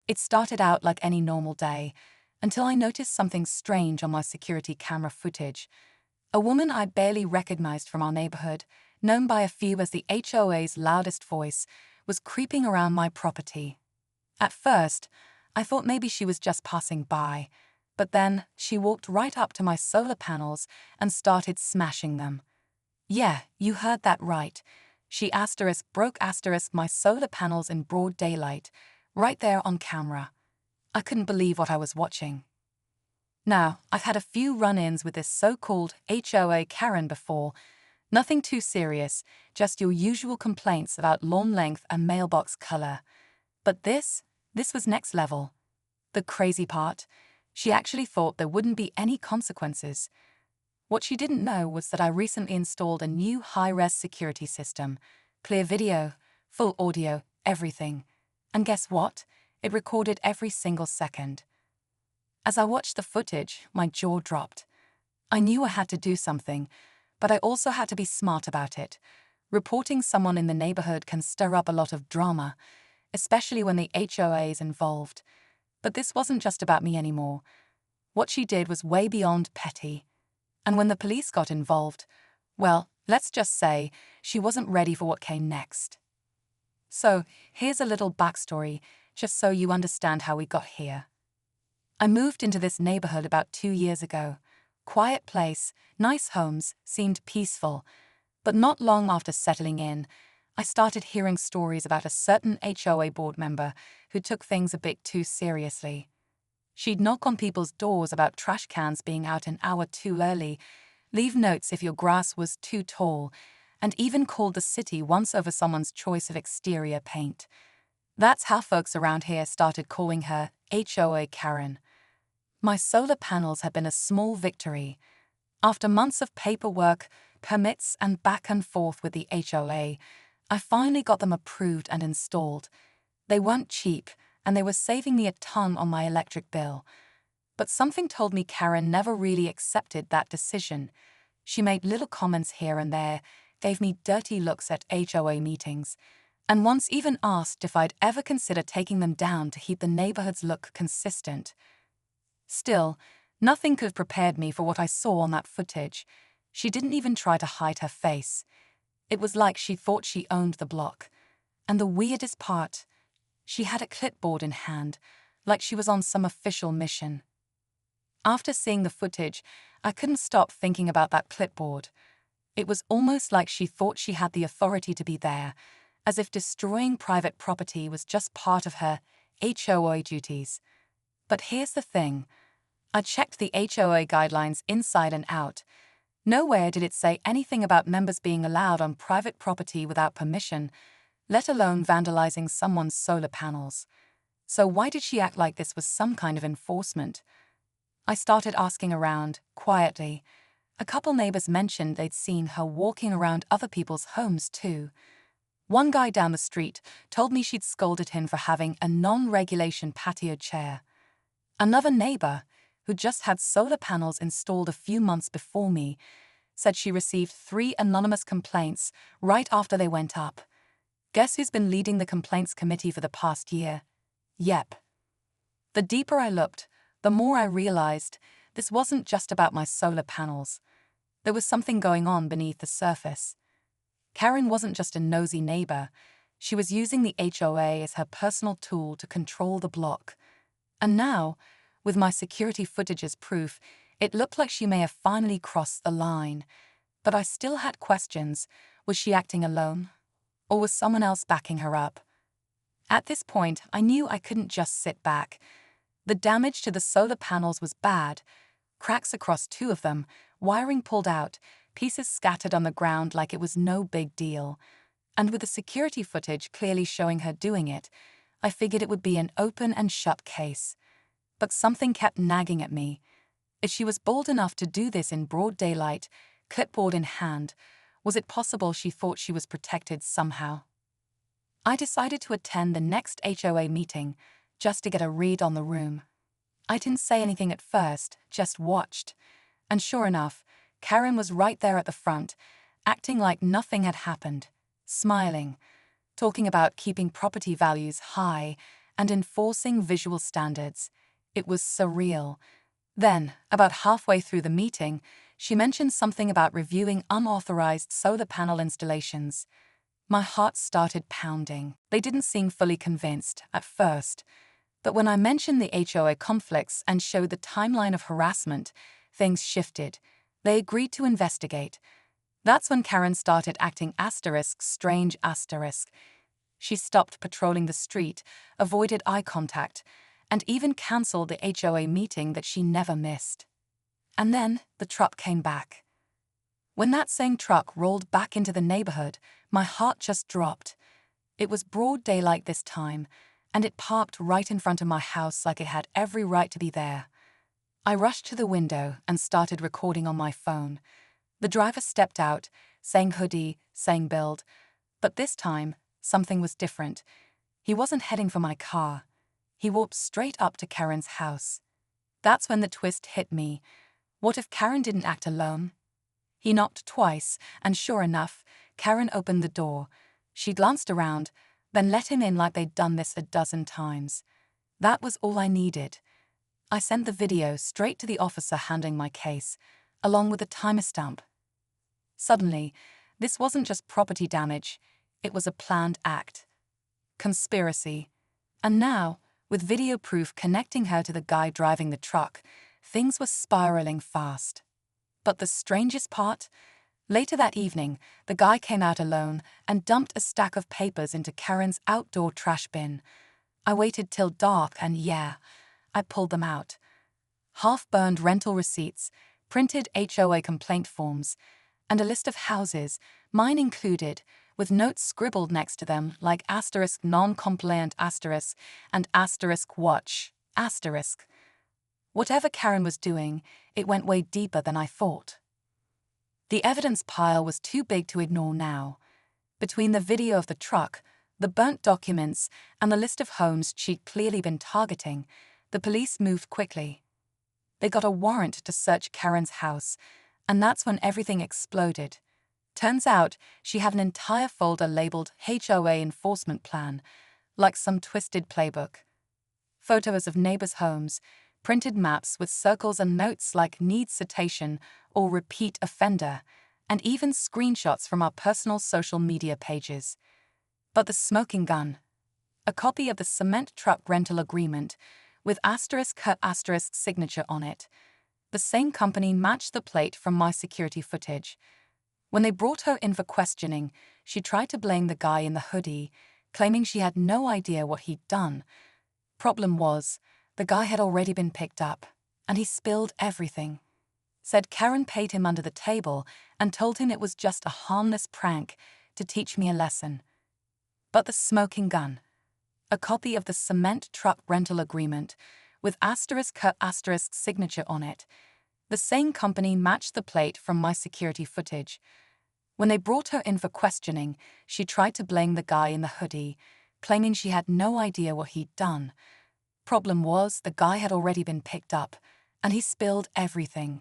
It started out like any normal day, until I noticed something strange on my security camera footage. A woman I barely recognized from our neighborhood, known by a few as the HOA's loudest voice, was creeping around my property. At first, I thought maybe she was just passing by, but then she walked right up to my solar panels and started smashing them. Yeah, you heard that right. She broke my solar panels in broad daylight, right there on camera. I couldn't believe what I was watching. Now, I've had a few run-ins with this so-called HOA Karen before. Nothing too serious, just your usual complaints about lawn length and mailbox color. But this was next level. The crazy part, she actually thought there wouldn't be any consequences. What she didn't know was that I recently installed a new high-res security system. Clear video, full audio, everything. And guess what? It recorded every single second. As I watched the footage, my jaw dropped. I knew I had to do something, but I also had to be smart about it. Reporting someone in the neighborhood can stir up a lot of drama, especially when the HOA is involved. But this wasn't just about me anymore. What she did was way beyond petty. And when the police got involved, well, let's just say she wasn't ready for what came next. So, here's a little backstory, just so you understand how we got here. I moved into this neighborhood about 2 years ago. Quiet place, nice homes, seemed peaceful. But not long after settling in, I started hearing stories about a certain HOA board member who took things a bit too seriously. She'd knock on people's doors about trash cans being out an hour too early, leave notes if your grass was too tall, and even called the city once over someone's choice of exterior paint. That's how folks around here started calling her HOA Karen. My solar panels had been a small victory. After months of paperwork, permits, and back and forth with the HOA, I finally got them approved and installed. They weren't cheap, and they were saving me a ton on my electric bill. But something told me Karen never really accepted that decision. She made little comments here and there, gave me dirty looks at HOA meetings, and once even asked if I'd ever consider taking them down to keep the neighborhood's look consistent. Still, nothing could have prepared me for what I saw on that footage. She didn't even try to hide her face. It was like she thought she owned the block. And the weirdest part, she had a clipboard in hand, like she was on some official mission. After seeing the footage, I couldn't stop thinking about that clipboard. It was almost like she thought she had the authority to be there, as if destroying private property was just part of her HOA duties. But here's the thing. I checked the HOA guidelines inside and out. Nowhere did it say anything about members being allowed on private property without permission, let alone vandalizing someone's solar panels. So why did she act like this was some kind of enforcement? I started asking around, quietly. A couple neighbors mentioned they'd seen her walking around other people's homes too. One guy down the street told me she'd scolded him for having a non-regulation patio chair. Another neighbor, who just had solar panels installed a few months before me, said she received 3 anonymous complaints right after they went up. Guess who's been leading the complaints committee for the past year? Yep. The deeper I looked, the more I realized this wasn't just about my solar panels. There was something going on beneath the surface. Karen wasn't just a nosy neighbor. She was using the HOA as her personal tool to control the block. And now, with my security footage as proof, it looked like she may have finally crossed the line. But I still had questions. Was she acting alone? Or was someone else backing her up? At this point, I knew I couldn't just sit back. The damage to the solar panels was bad. Cracks across 2 of them, wiring pulled out, pieces scattered on the ground like it was no big deal. And with the security footage clearly showing her doing it, I figured it would be an open and shut case. But something kept nagging at me. If she was bold enough to do this in broad daylight, clipboard in hand, was it possible she thought she was protected somehow? I decided to attend the next HOA meeting, just to get a read on the room. I didn't say anything at first, just watched. And sure enough, Karen was right there at the front, acting like nothing had happened, smiling, talking about keeping property values high and enforcing visual standards. It was surreal. Then, about halfway through the meeting, she mentioned something about reviewing unauthorized solar panel installations. My heart started pounding. They didn't seem fully convinced at first, but when I mentioned the HOA conflicts and showed the timeline of harassment, things shifted. They agreed to investigate. That's when Karen started acting strange. She stopped patrolling the street, avoided eye contact, and even cancelled the HOA meeting that she never missed. And then the truck came back. When that same truck rolled back into the neighborhood, my heart just dropped. It was broad daylight this time, and it parked right in front of my house like it had every right to be there. I rushed to the window and started recording on my phone. The driver stepped out, saying hoodie, saying build, but this time, something was different. He wasn't heading for my car. He walked straight up to Karen's house. That's when the twist hit me. What if Karen didn't act alone? He knocked twice, and sure enough, Karen opened the door. She glanced around, then let him in like they'd done this a dozen times. That was all I needed. I sent the video straight to the officer handling my case, along with a timestamp. Suddenly, this wasn't just property damage, it was a planned act. Conspiracy. And now, with video proof connecting her to the guy driving the truck, things were spiraling fast. But the strangest part? Later that evening, the guy came out alone and dumped a stack of papers into Karen's outdoor trash bin. I waited till dark and I pulled them out. Half-burned rental receipts, printed HOA complaint forms, and a list of houses, mine included, with notes scribbled next to them like non-compliant and watch. Whatever Karen was doing, it went way deeper than I thought. The evidence pile was too big to ignore now. Between the video of the truck, the burnt documents, and the list of homes she'd clearly been targeting, the police moved quickly. They got a warrant to search Karen's house, and that's when everything exploded. Turns out she had an entire folder labeled HOA enforcement plan, like some twisted playbook. Photos of neighbors' homes, printed maps with circles and notes like needs citation or repeat offender, and even screenshots from our personal social media pages. But the smoking gun, a copy of the cement truck rental agreement with her signature on it. The same company matched the plate from my security footage. When they brought her in for questioning, she tried to blame the guy in the hoodie, claiming she had no idea what he'd done. Problem was, the guy had already been picked up, and he spilled everything. Said Karen paid him under the table and told him it was just a harmless prank to teach me a lesson. But the smoking gun, a copy of the cement truck rental agreement with her signature on it. The same company matched the plate from my security footage. When they brought her in for questioning, she tried to blame the guy in the hoodie, claiming she had no idea what he'd done. Problem was, the guy had already been picked up, and he spilled everything.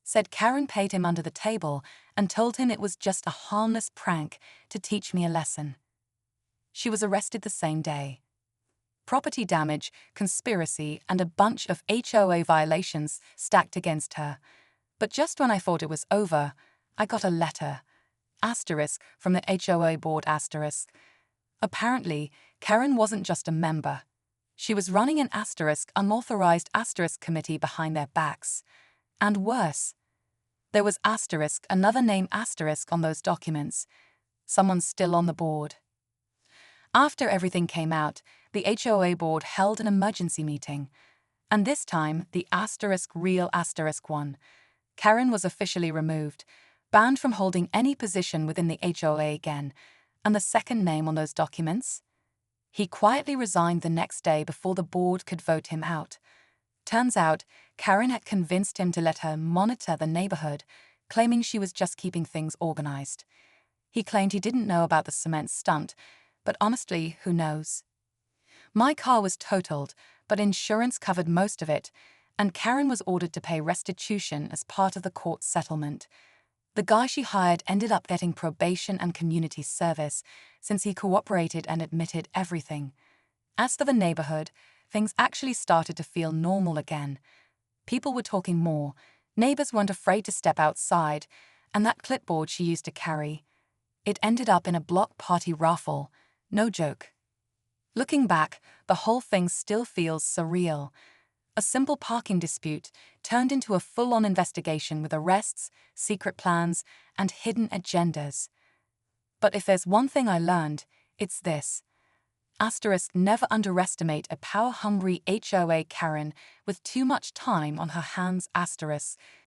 Said Karen paid him under the table and told him it was just a harmless prank to teach me a lesson. She was arrested the same day. Property damage, conspiracy, and a bunch of HOA violations stacked against her. But just when I thought it was over, I got a letter. From the HOA board. Apparently, Karen wasn't just a member. She was running an unauthorized committee behind their backs. And worse, there was another name on those documents. Someone's still on the board. After everything came out, the HOA board held an emergency meeting. And this time, the real one. Karen was officially removed, banned from holding any position within the HOA again, and the second name on those documents? He quietly resigned the next day before the board could vote him out. Turns out, Karen had convinced him to let her monitor the neighborhood, claiming she was just keeping things organized. He claimed he didn't know about the cement stunt, but honestly, who knows? My car was totaled, but insurance covered most of it, and Karen was ordered to pay restitution as part of the court settlement. The guy she hired ended up getting probation and community service, since he cooperated and admitted everything. As for the neighborhood, things actually started to feel normal again. People were talking more, neighbors weren't afraid to step outside, and that clipboard she used to carry, it ended up in a block party raffle. No joke. Looking back, the whole thing still feels surreal. A simple parking dispute turned into a full-on investigation with arrests, secret plans, and hidden agendas. But if there's one thing I learned, it's this. Asterisk, never underestimate a power-hungry HOA Karen with too much time on her hands. Asterisk.